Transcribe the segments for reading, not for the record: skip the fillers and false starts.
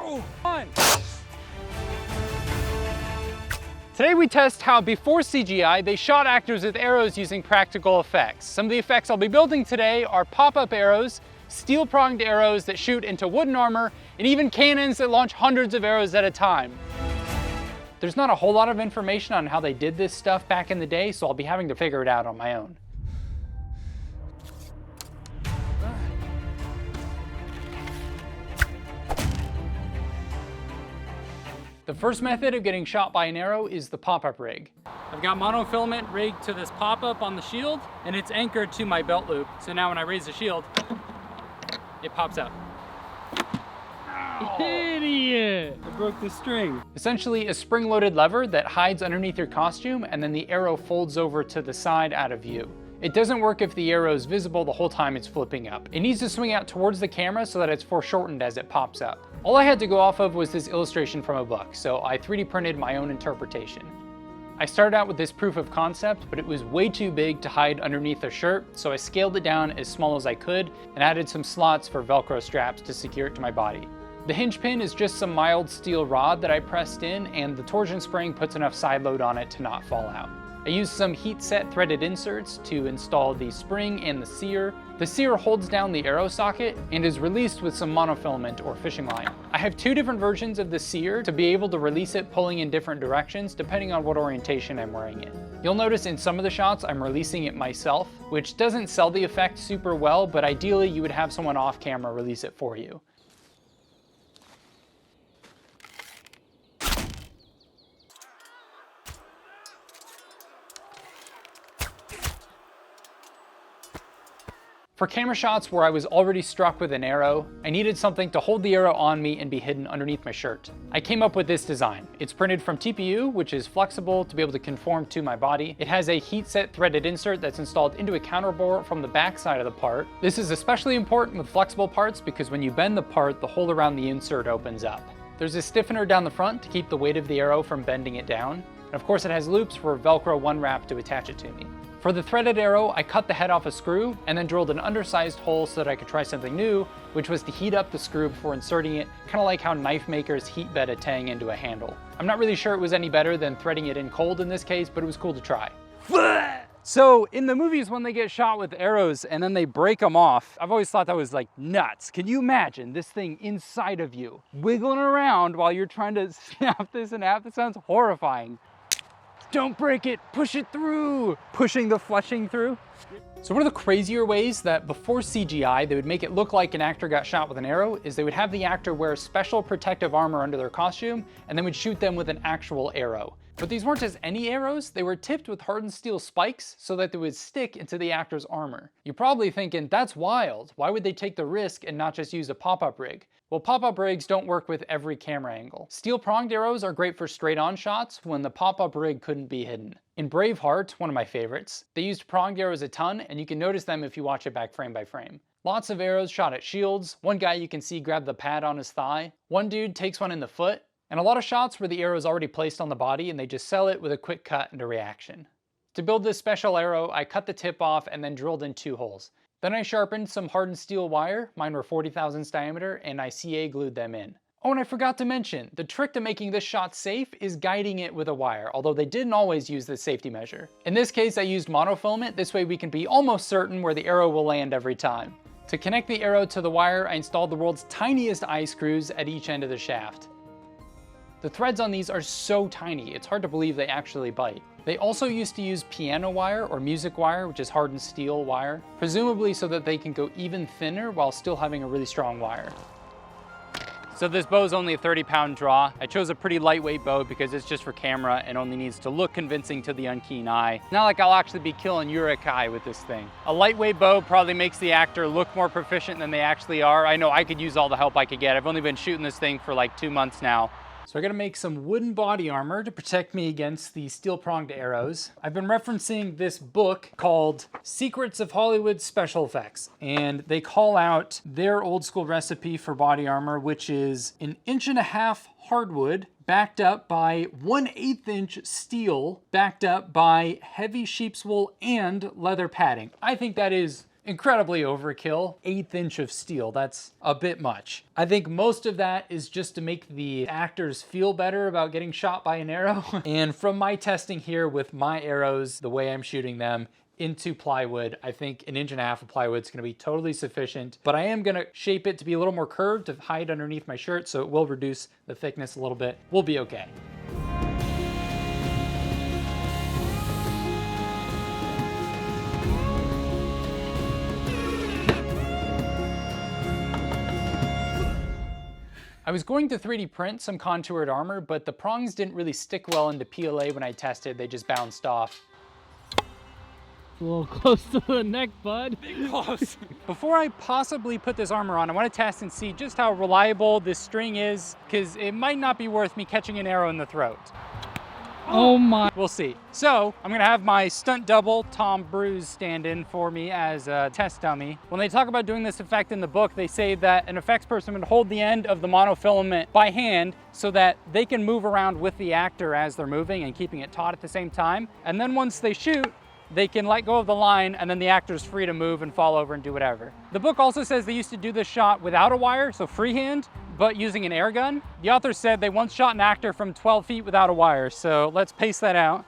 Go! On! Today we test how before CGI, they shot actors with arrows using practical effects. Some of the effects I'll be building today are pop-up arrows, steel-pronged arrows that shoot into wooden armor, and even cannons that launch hundreds of arrows at a time. There's not a whole lot of information on how they did this stuff back in the day, so I'll be having to figure it out on my own. The first method of getting shot by an arrow is the pop-up rig. I've got monofilament rigged to this pop-up on the shield, and it's anchored to my belt loop. So now when I raise the shield, it pops out. Idiot! I broke the string. Essentially a spring-loaded lever that hides underneath your costume, and then the arrow folds over to the side out of view. It doesn't work if the arrow is visible the whole time it's flipping up. It needs to swing out towards the camera so that it's foreshortened as it pops up. All I had to go off of was this illustration from a book, so I 3D printed my own interpretation. I started out with this proof of concept, but it was way too big to hide underneath a shirt, so I scaled it down as small as I could and added some slots for Velcro straps to secure it to my body. The hinge pin is just some mild steel rod that I pressed in, and the torsion spring puts enough side load on it to not fall out. I used some heat set threaded inserts to install the spring and the sear. The sear holds down the arrow socket and is released with some monofilament or fishing line. I have two different versions of the sear to be able to release it pulling in different directions depending on what orientation I'm wearing it. You'll notice in some of the shots I'm releasing it myself, which doesn't sell the effect super well, but ideally you would have someone off camera release it for you. For camera shots where I was already struck with an arrow, I needed something to hold the arrow on me and be hidden underneath my shirt. I came up with this design. It's printed from TPU, which is flexible to be able to conform to my body. It has a heat set threaded insert that's installed into a counterbore from the back side of the part. This is especially important with flexible parts because when you bend the part, the hole around the insert opens up. There's a stiffener down the front to keep the weight of the arrow from bending it down. And of course it has loops for Velcro one wrap to attach it to me. For the threaded arrow, I cut the head off a screw and then drilled an undersized hole so that I could try something new, which was to heat up the screw before inserting it, kind of like how knife makers heat bed a tang into a handle. I'm not really sure it was any better than threading it in cold in this case, but it was cool to try. So in the movies when they get shot with arrows and then they break them off, I've always thought that was like nuts. Can you imagine this thing inside of you, wiggling around while you're trying to snap this in half? That sounds horrifying. Don't break it, push it through. Pushing the fleshing through. So one of the crazier ways that before CGI they would make it look like an actor got shot with an arrow is they would have the actor wear special protective armor under their costume and then would shoot them with an actual arrow. But these weren't just any arrows, they were tipped with hardened steel spikes so that they would stick into the actor's armor. You're probably thinking, that's wild. Why would they take the risk and not just use a pop-up rig? Well, pop-up rigs don't work with every camera angle. Steel-pronged arrows are great for straight-on shots when the pop-up rig couldn't be hidden. In Braveheart, one of my favorites, they used pronged arrows a ton, and you can notice them if you watch it back frame by frame. Lots of arrows shot at shields. One guy you can see grab the pad on his thigh. One dude takes one in the foot. And a lot of shots where the arrow is already placed on the body and they just sell it with a quick cut and a reaction. To build this special arrow, I cut the tip off and then drilled in 2 holes. Then I sharpened some hardened steel wire, mine were 40 thousandths diameter, and I CA glued them in. Oh, and I forgot to mention, the trick to making this shot safe is guiding it with a wire, although they didn't always use this safety measure. In this case, I used monofilament. This way we can be almost certain where the arrow will land every time. To connect the arrow to the wire, I installed the world's tiniest eye screws at each end of the shaft. The threads on these are so tiny, it's hard to believe they actually bite. They also used to use piano wire or music wire, which is hardened steel wire, presumably so that they can go even thinner while still having a really strong wire. So this bow is only a 30-pound draw. I chose a pretty lightweight bow because it's just for camera and only needs to look convincing to the unkeen eye. Not like I'll actually be killing Urukai with this thing. A lightweight bow probably makes the actor look more proficient than they actually are. I know I could use all the help I could get. I've only been shooting this thing for like 2 months now. So I gotta make some wooden body armor to protect me against the steel-pronged arrows. I've been referencing this book called Secrets of Hollywood Special Effects, and they call out their old school recipe for body armor, which is 1.5 inches hardwood, backed up by 1/8 inch steel, backed up by heavy sheep's wool and leather padding. I think that is incredibly overkill. 1/8 inch of steel, that's a bit much. I think most of that is just to make the actors feel better about getting shot by an arrow. And from my testing here with my arrows, the way I'm shooting them, into plywood, I think 1.5 inches of plywood is going to be totally sufficient, but I am going to shape it to be a little more curved to hide underneath my shirt, so it will reduce the thickness a little bit. We'll be okay. I was going to 3D print some contoured armor, but the prongs didn't really stick well into PLA when I tested. They just bounced off. A little close to the neck, bud. Close. Before I possibly put this armor on, I want to test and see just how reliable this string is, because it might not be worth me catching an arrow in the throat. Oh my. We'll see. So I'm gonna have my stunt double, Tom Bruce, stand in for me as a test dummy. When they talk about doing this effect in the book, they say that an effects person would hold the end of the monofilament by hand so that they can move around with the actor as they're moving and keeping it taut at the same time. And then once they shoot, they can let go of the line and then the actor's free to move and fall over and do whatever. The book also says they used to do this shot without a wire, so freehand, but using an air gun. The author said they once shot an actor from 12 feet without a wire, so let's pace that out.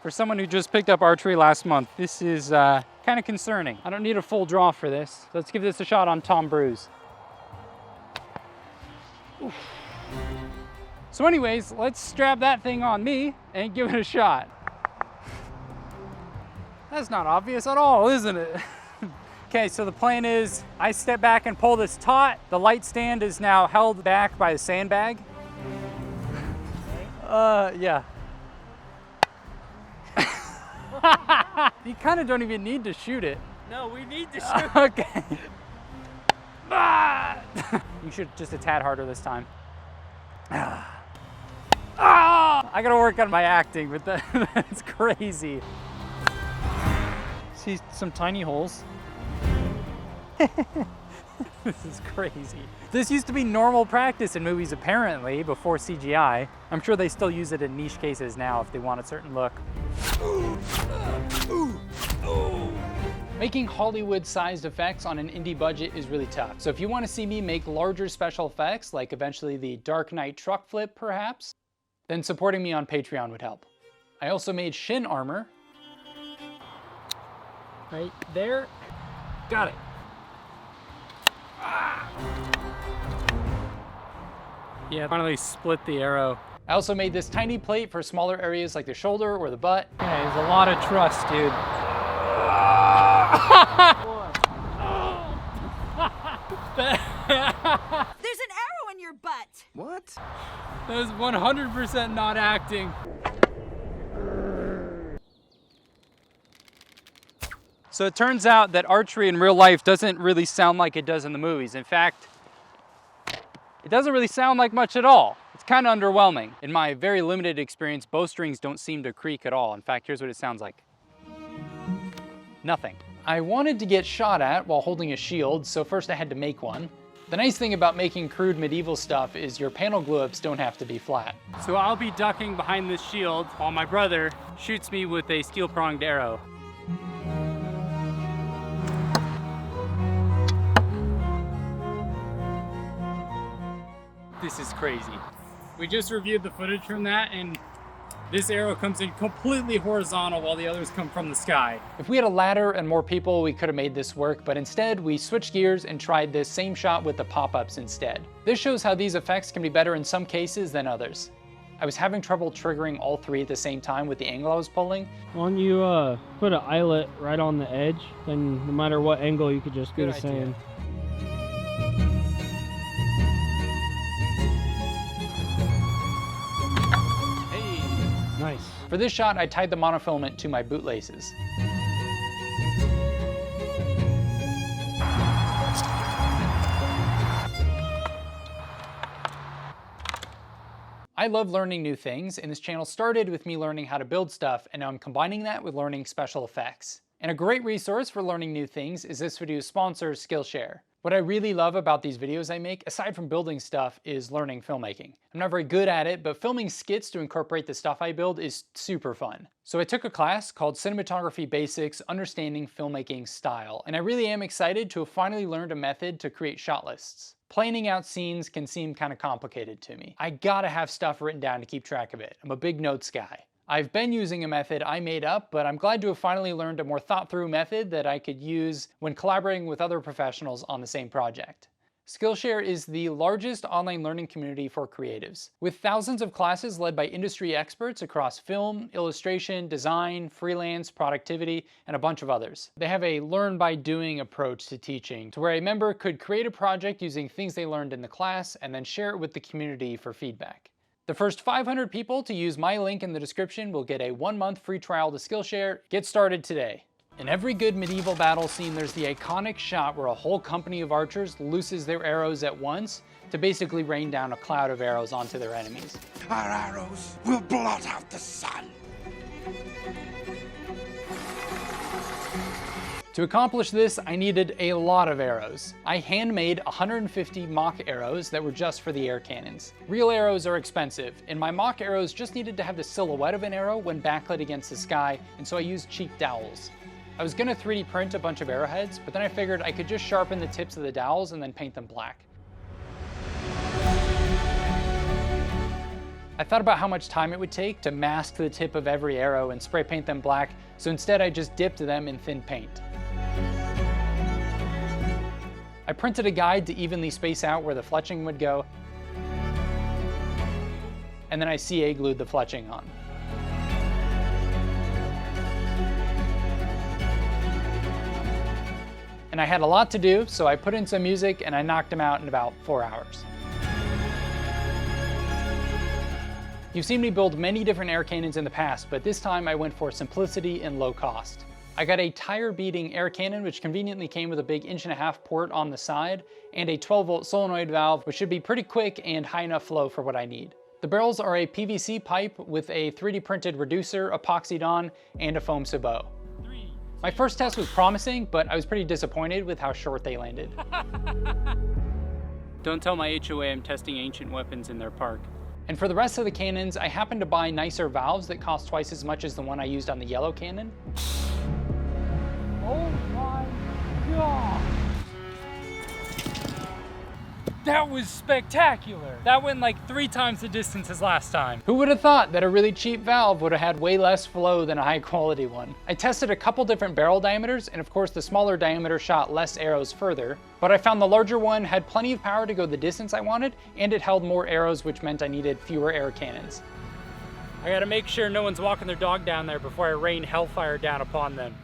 For someone who just picked up archery last month, this is kind of concerning. I don't need a full draw for this. Let's give this a shot on Tom Bruce. Oof. So anyways, let's strap that thing on me and give it a shot. That's not obvious at all, isn't it? Okay, so the plan is I step back and pull this taut. The light stand is now held back by the sandbag. Yeah. You kind of don't even need to shoot it. No, we need to shoot. Okay. You should just a tad harder this time. I gotta work on my acting, but that's crazy. See some tiny holes. This is crazy. This used to be normal practice in movies apparently before CGI. I'm sure they still use it in niche cases now if they want a certain look. Making Hollywood-sized effects on an indie budget is really tough. So if you want to see me make larger special effects, like eventually the Dark Knight truck flip perhaps, then supporting me on Patreon would help. I also made shin armor. Right there. Got it. Yeah, finally split the arrow. I also made this tiny plate for smaller areas like the shoulder or the butt. Yeah, there's a lot of trust, dude. There's an arrow in your butt. What? That was 100% not acting. So it turns out that archery in real life doesn't really sound like it does in the movies. In fact, it doesn't really sound like much at all. It's kind of underwhelming. In my very limited experience, bowstrings don't seem to creak at all. In fact, here's what it sounds like. Nothing. I wanted to get shot at while holding a shield, so first I had to make one. The nice thing about making crude medieval stuff is your panel glue-ups don't have to be flat. So I'll be ducking behind this shield while my brother shoots me with a steel-pronged arrow. This is crazy. We just reviewed the footage from that, and this arrow comes in completely horizontal while the others come from the sky. If we had a ladder and more people, we could have made this work, but instead we switched gears and tried this same shot with the pop-ups instead. This shows how these effects can be better in some cases than others. I was having trouble triggering all three at the same time with the angle I was pulling. Why don't you put an eyelet right on the edge, then no matter what angle you could just do the same. Nice. For this shot, I tied the monofilament to my bootlaces. I love learning new things, and this channel started with me learning how to build stuff, and now I'm combining that with learning special effects. And a great resource for learning new things is this video's sponsor, Skillshare. What I really love about these videos I make, aside from building stuff, is learning filmmaking. I'm not very good at it, but filming skits to incorporate the stuff I build is super fun. So I took a class called Cinematography Basics, Understanding Filmmaking Style, and I really am excited to have finally learned a method to create shot lists. Planning out scenes can seem kind of complicated to me. I gotta have stuff written down to keep track of it. I'm a big notes guy. I've been using a method I made up, but I'm glad to have finally learned a more thought-through method that I could use when collaborating with other professionals on the same project. Skillshare is the largest online learning community for creatives, with thousands of classes led by industry experts across film, illustration, design, freelance, productivity, and a bunch of others. They have a learn-by-doing approach to teaching, to where a member could create a project using things they learned in the class and then share it with the community for feedback. The first 500 people to use my link in the description will get a 1-month free trial to Skillshare. Get started today. In every good medieval battle scene, there's the iconic shot where a whole company of archers looses their arrows at once to basically rain down a cloud of arrows onto their enemies. Our arrows will blot out the sun. To accomplish this, I needed a lot of arrows. I handmade 150 mock arrows that were just for the air cannons. Real arrows are expensive, and my mock arrows just needed to have the silhouette of an arrow when backlit against the sky, and so I used cheap dowels. I was gonna 3D print a bunch of arrowheads, but then I figured I could just sharpen the tips of the dowels and then paint them black. I thought about how much time it would take to mask the tip of every arrow and spray paint them black, so instead I just dipped them in thin paint. I printed a guide to evenly space out where the fletching would go, and then I CA glued the fletching on. And I had a lot to do, so I put in some music and I knocked them out in about 4 hours. You've seen me build many different air cannons in the past, but this time I went for simplicity and low cost. I got a tire-beating air cannon, which conveniently came with a big 1.5-inch port on the side, and a 12-volt solenoid valve, which should be pretty quick and high enough flow for what I need. The barrels are a PVC pipe with a 3D printed reducer epoxied on and a foam sabot. My first test was promising, but I was pretty disappointed with how short they landed. Don't tell my HOA I'm testing ancient weapons in their park. And for the rest of the cannons, I happened to buy nicer valves that cost twice as much as the one I used on the yellow cannon. Oh my God! That was spectacular. That went like 3 times the distance as last time. Who would have thought that a really cheap valve would have had way less flow than a high quality one? I tested a couple different barrel diameters, and of course the smaller diameter shot less arrows further, but I found the larger one had plenty of power to go the distance I wanted, and it held more arrows, which meant I needed fewer air cannons. I gotta make sure no one's walking their dog down there before I rain hellfire down upon them.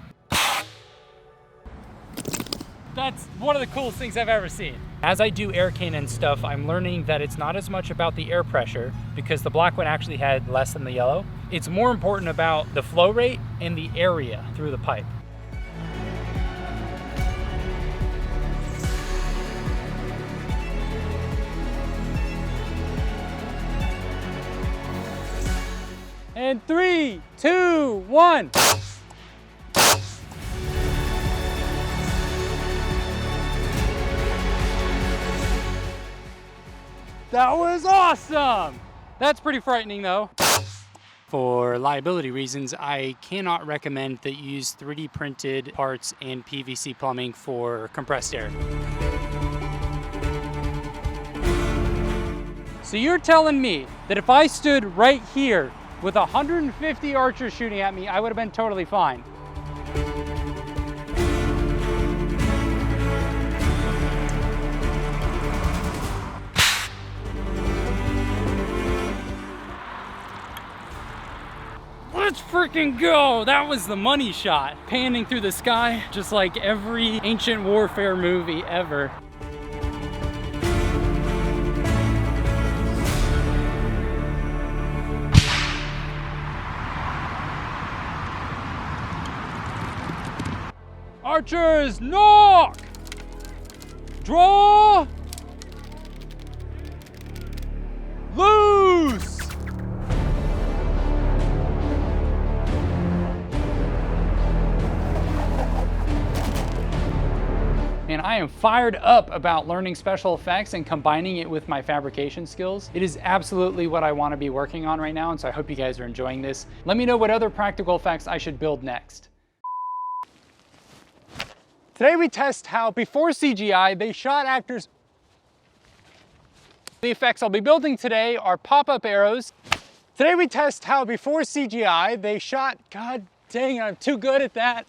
That's one of the coolest things I've ever seen. As I do air cannon stuff, I'm learning that it's not as much about the air pressure, because the black one actually had less than the yellow. It's more important about the flow rate and the area through the pipe. And 3, 2, 1. That was awesome! That's pretty frightening though. For liability reasons, I cannot recommend that you use 3D printed parts and PVC plumbing for compressed air. So you're telling me that if I stood right here with 150 archers shooting at me, I would have been totally fine? Let's freaking go! That was the money shot. Panning through the sky, just like every ancient warfare movie ever. Archers, knock! Draw! Loose! Man, I am fired up about learning special effects and combining it with my fabrication skills. It is absolutely what I want to be working on right now, and so I hope you guys are enjoying this. Let me know what other practical effects I should build next. Today we test how before CGI they shot actors. The effects I'll be building today are pop-up arrows. Today we test how before CGI they shot, god dang, I'm too good at that.